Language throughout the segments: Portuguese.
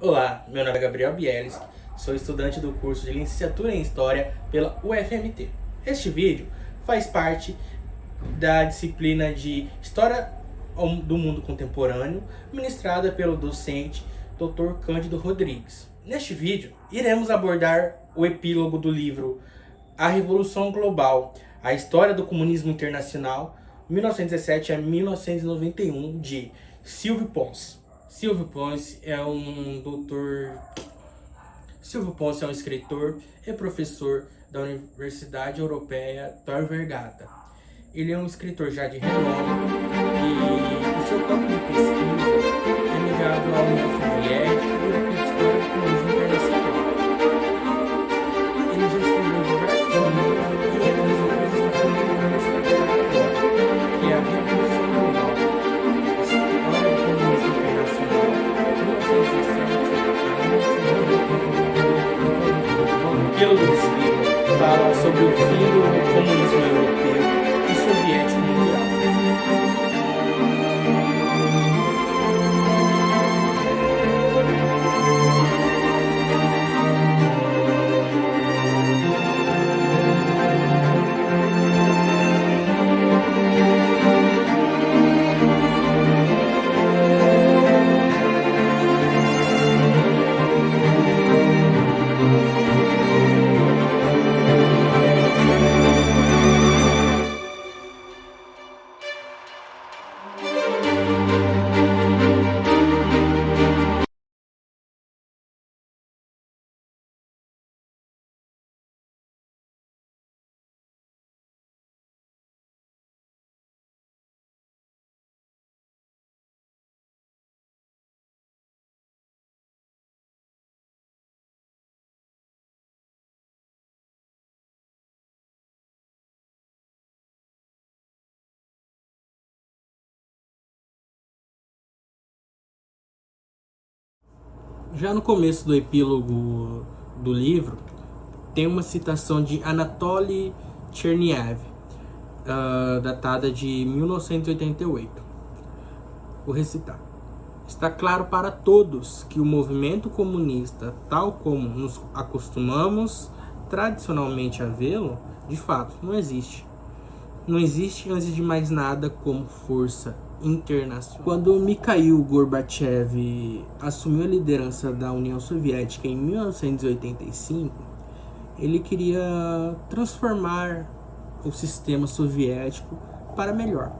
Olá, meu nome é Gabriel Bielis, sou estudante do curso de Licenciatura em História pela UFMT. Este vídeo faz parte da disciplina de História do Mundo Contemporâneo, ministrada pelo docente Dr. Cândido Rodrigues. Neste vídeo, iremos abordar o epílogo do livro A Revolução Global, a História do Comunismo Internacional, 1917 a 1991, de Silvio Pons. Silvio Pons é um escritor e professor da Universidade Europeia Tor Vergata. Ele é um escritor já de renome e o seu campo de pesquisa é ligado à União Soviética e ao história do comunismo internacional. Ele já escreveu diversos livros e realizou que é a Revolução Global, a História do Comunismo Internacional, 1917 a 1991. O epílogo desse livro fala sobre o fim do comunismo europeu e soviético mundial. Já no começo do epílogo do livro, tem uma citação de Anatoly Cherniev, datada de 1988. Vou recitar. Está claro para todos que o movimento comunista, tal como nos acostumamos tradicionalmente a vê-lo, de fato não existe. Não existe, antes de mais nada, como força internacional. Quando Mikhail Gorbachev assumiu a liderança da União Soviética em 1985, ele queria transformar o sistema soviético para melhor.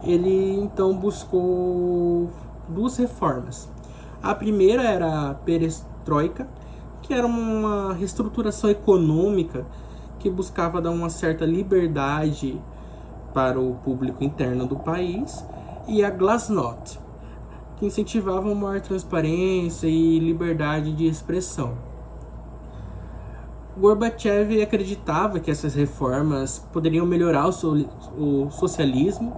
Ele então buscou duas reformas. A primeira era a perestroika, que era uma reestruturação econômica que buscava dar uma certa liberdade para o público interno do país, e a glasnost, que incentivava uma maior transparência e liberdade de expressão. Gorbachev acreditava que essas reformas poderiam melhorar o socialismo,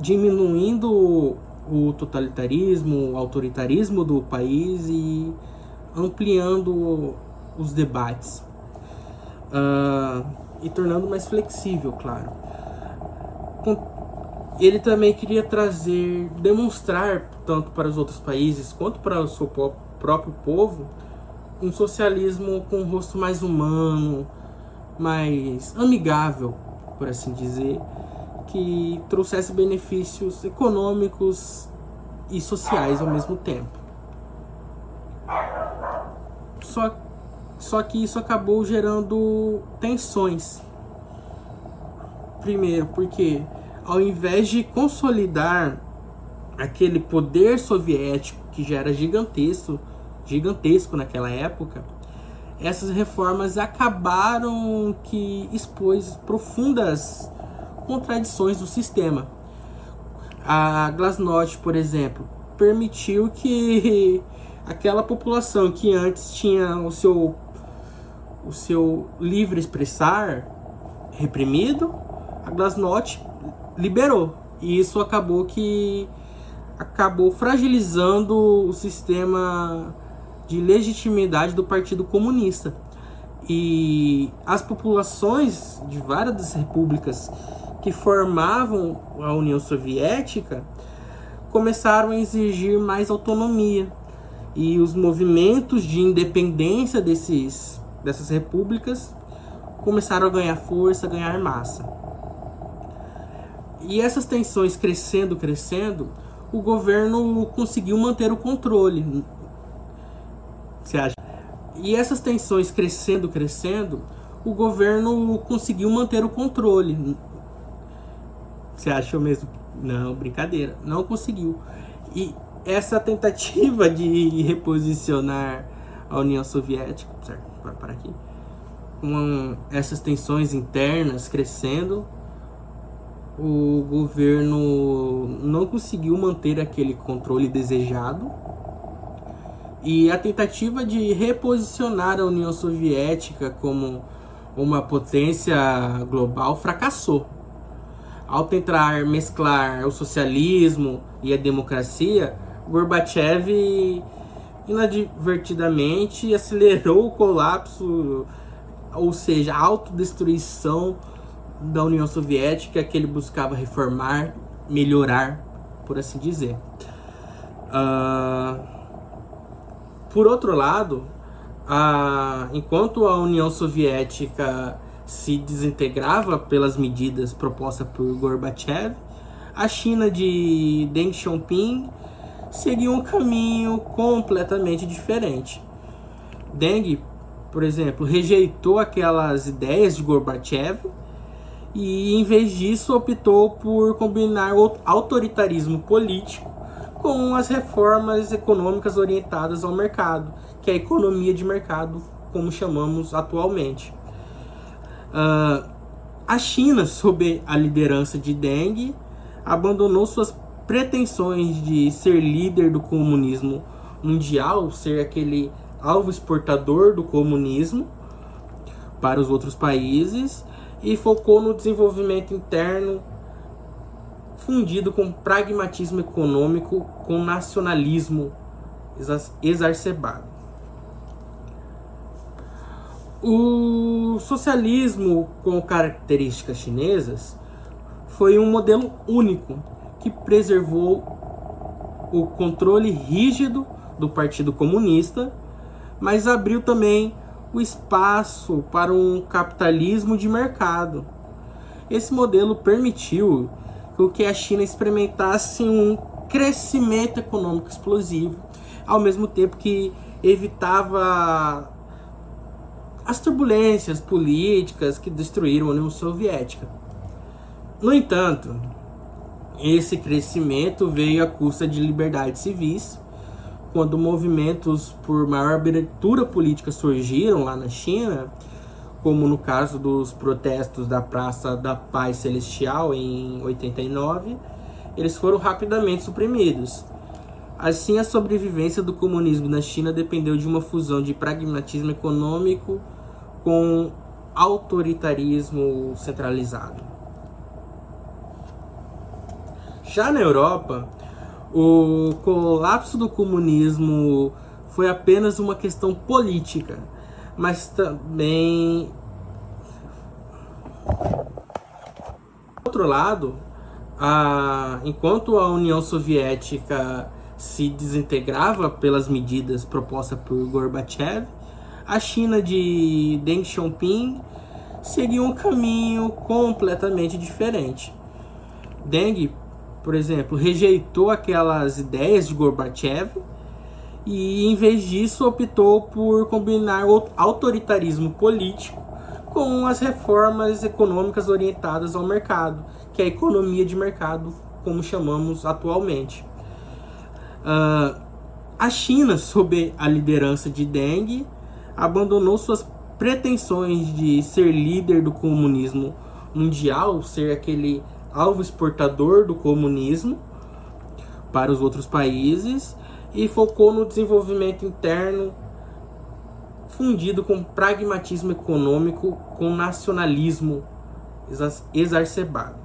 diminuindo o totalitarismo, o autoritarismo do país e ampliando os debates. E tornando mais flexível, claro. Ele também queria demonstrar, tanto para os outros países quanto para o seu próprio povo, um socialismo com um rosto mais humano, mais amigável, por assim dizer, que trouxesse benefícios econômicos e sociais ao mesmo tempo. Só que isso acabou gerando tensões. Primeiro, porque ao invés de consolidar aquele poder soviético que já era gigantesco naquela época, essas reformas acabaram que expôs profundas contradições do sistema. A glasnost, por exemplo, permitiu que aquela população que antes tinha o seu livre expressar reprimido, a glasnost liberou. E isso acabou fragilizando o sistema de legitimidade do Partido Comunista. E as populações de várias das repúblicas que formavam a União Soviética começaram a exigir mais autonomia. e os movimentos de independência dessas repúblicas começaram a ganhar força, a ganhar massa. E essas tensões crescendo, o governo conseguiu manter o controle. Você acha? E essas tensões crescendo, o governo conseguiu manter o controle. Você achou mesmo? Não, brincadeira. Não conseguiu. E essa tentativa de reposicionar a União Soviética, certo? Vai parar aqui. Com essas tensões internas crescendo, o governo não conseguiu manter aquele controle desejado. E a tentativa de reposicionar a União Soviética como uma potência global fracassou. Ao tentar mesclar o socialismo e a democracia, Gorbachev inadvertidamente acelerou o colapso, ou seja, a autodestruição da União Soviética, que ele buscava reformar, melhorar, por assim dizer. Por outro lado, enquanto a União Soviética se desintegrava pelas medidas propostas por Gorbachev, a China de Deng Xiaoping seguia um caminho completamente diferente. Deng, por exemplo, rejeitou aquelas ideias de Gorbachev e, em vez disso, optou por combinar o autoritarismo político com as reformas econômicas orientadas ao mercado, que é a economia de mercado, como chamamos atualmente. A China, sob a liderança de Deng, abandonou suas pretensões de ser líder do comunismo mundial, ser aquele alvo exportador do comunismo para os outros países, e focou no desenvolvimento interno fundido com pragmatismo econômico, com nacionalismo exacerbado. O socialismo com características chinesas foi um modelo único que preservou o controle rígido do Partido Comunista, mas abriu também o espaço para um capitalismo de mercado. Esse modelo permitiu que a China experimentasse um crescimento econômico explosivo, ao mesmo tempo que evitava as turbulências políticas que destruíram a União Soviética. No entanto, esse crescimento veio à custa de liberdades civis, quando movimentos por maior abertura política surgiram lá na China, como no caso dos protestos da Praça da Paz Celestial em 89, eles foram rapidamente suprimidos. Assim, a sobrevivência do comunismo na China dependeu de uma fusão de pragmatismo econômico com autoritarismo centralizado. Já na Europa, o colapso do comunismo foi apenas uma questão política, mas também, por outro lado, enquanto a União Soviética se desintegrava pelas medidas propostas por Gorbachev, a China de Deng Xiaoping seguia um caminho completamente diferente. Deng, por exemplo, rejeitou aquelas ideias de Gorbachev e, em vez disso, optou por combinar o autoritarismo político com as reformas econômicas orientadas ao mercado, que é a economia de mercado, como chamamos atualmente. A China, sob a liderança de Deng, abandonou suas pretensões de ser líder do comunismo mundial, ser aquele alvo exportador do comunismo para os outros países, e focou no desenvolvimento interno fundido com pragmatismo econômico, com nacionalismo exacerbado.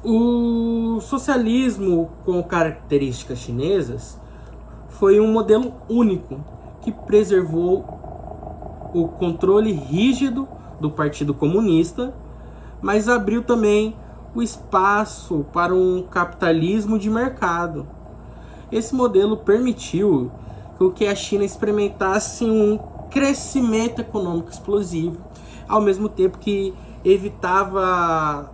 O socialismo com características chinesas foi um modelo único que preservou o controle rígido do Partido Comunista, mas abriu também o espaço para um capitalismo de mercado. Esse modelo permitiu que a China experimentasse um crescimento econômico explosivo, ao mesmo tempo que evitava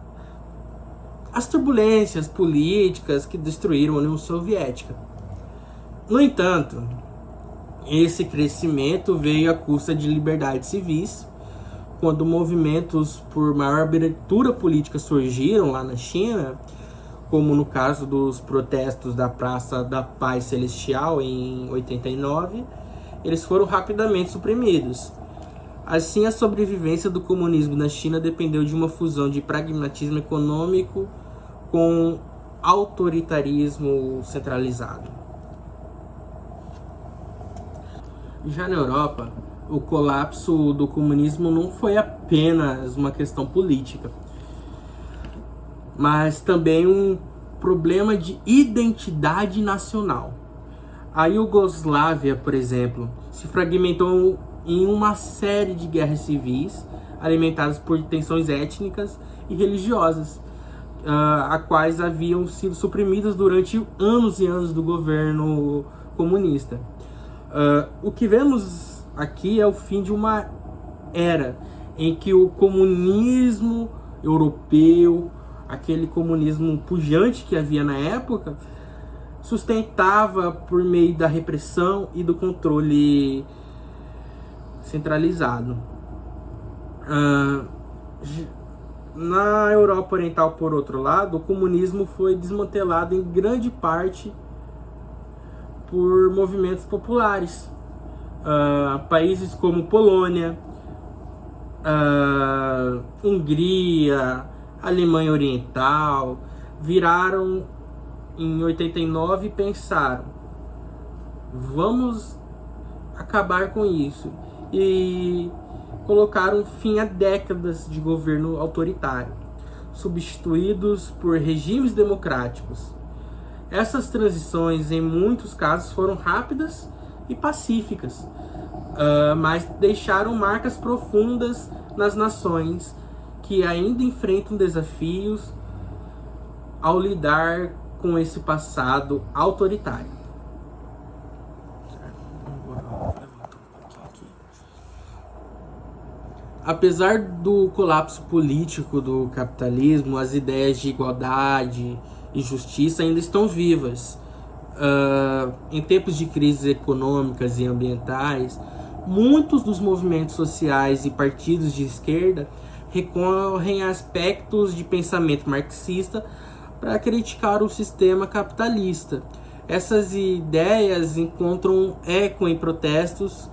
as turbulências políticas que destruíram a União Soviética. No entanto, esse crescimento veio à custa de liberdades civis, quando movimentos por maior abertura política surgiram lá na China, como no caso dos protestos da Praça da Paz Celestial em 89, eles foram rapidamente suprimidos. Assim, a sobrevivência do comunismo na China dependeu de uma fusão de pragmatismo econômico com autoritarismo centralizado. Já na Europa, o colapso do comunismo não foi apenas uma questão política, mas também um problema de identidade nacional. A Iugoslávia, por exemplo, se fragmentou em uma série de guerras civis alimentadas por tensões étnicas e religiosas, a quais haviam sido suprimidas durante anos e anos do governo comunista. O que vemos aqui é o fim de uma era em que o comunismo europeu, aquele comunismo pujante que havia na época, sustentava por meio da repressão e do controle centralizado. Na Europa Oriental, por outro lado, o comunismo foi desmantelado em grande parte por movimentos populares. Países como Polônia, Hungria, Alemanha Oriental viraram em 89 e pensaram: vamos acabar com isso, e colocaram fim a décadas de governo autoritário, substituídos por regimes democráticos. Essas transições, em muitos casos, foram rápidas e pacíficas, mas deixaram marcas profundas nas nações que ainda enfrentam desafios ao lidar com esse passado autoritário. Apesar do colapso político do capitalismo, as ideias de igualdade e justiça ainda estão vivas. Em tempos de crises econômicas e ambientais, muitos dos movimentos sociais e partidos de esquerda recorrem a aspectos de pensamento marxista para criticar o sistema capitalista. Essas ideias encontram eco em protestos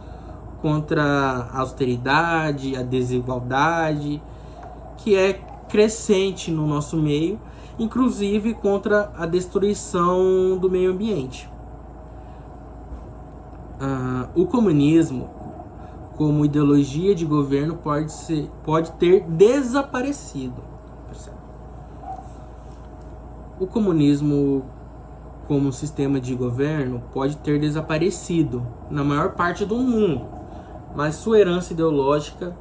contra a austeridade, a desigualdade, que é crescente no nosso meio, inclusive contra a destruição do meio ambiente. O comunismo, como ideologia de governo, pode ter desaparecido. O comunismo, como sistema de governo, pode ter desaparecido na maior parte do mundo, mas sua herança ideológica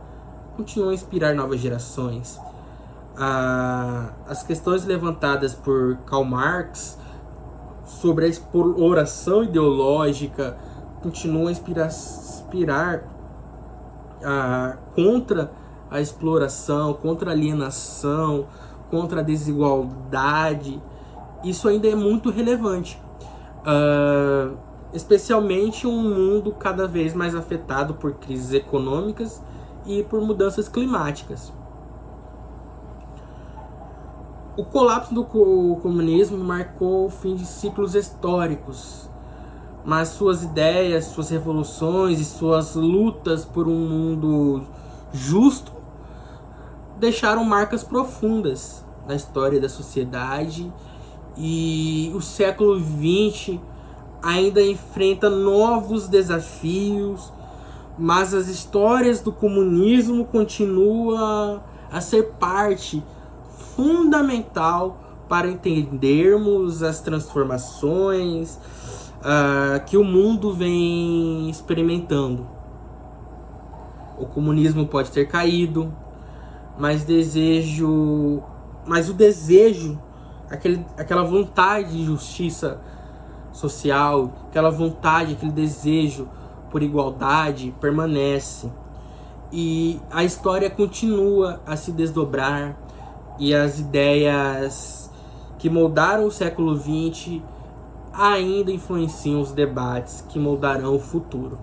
continua a inspirar novas gerações. As questões levantadas por Karl Marx sobre a exploração ideológica continuam a inspirar contra a exploração, contra a alienação, contra a desigualdade. Isso ainda é muito relevante, especialmente um mundo cada vez mais afetado por crises econômicas e por mudanças climáticas. O colapso do comunismo marcou o fim de ciclos históricos, mas suas ideias, suas revoluções e suas lutas por um mundo justo deixaram marcas profundas na história da sociedade, e o século XX ainda enfrenta novos desafios, mas as histórias do comunismo continuam a ser parte fundamental para entendermos as transformações que o mundo vem experimentando. O comunismo pode ter caído, mas o desejo, aquela vontade de justiça social, aquela vontade, aquele desejo por igualdade permanece. E a história continua a se desdobrar e as ideias que moldaram o século XX ainda influenciam os debates que moldarão o futuro.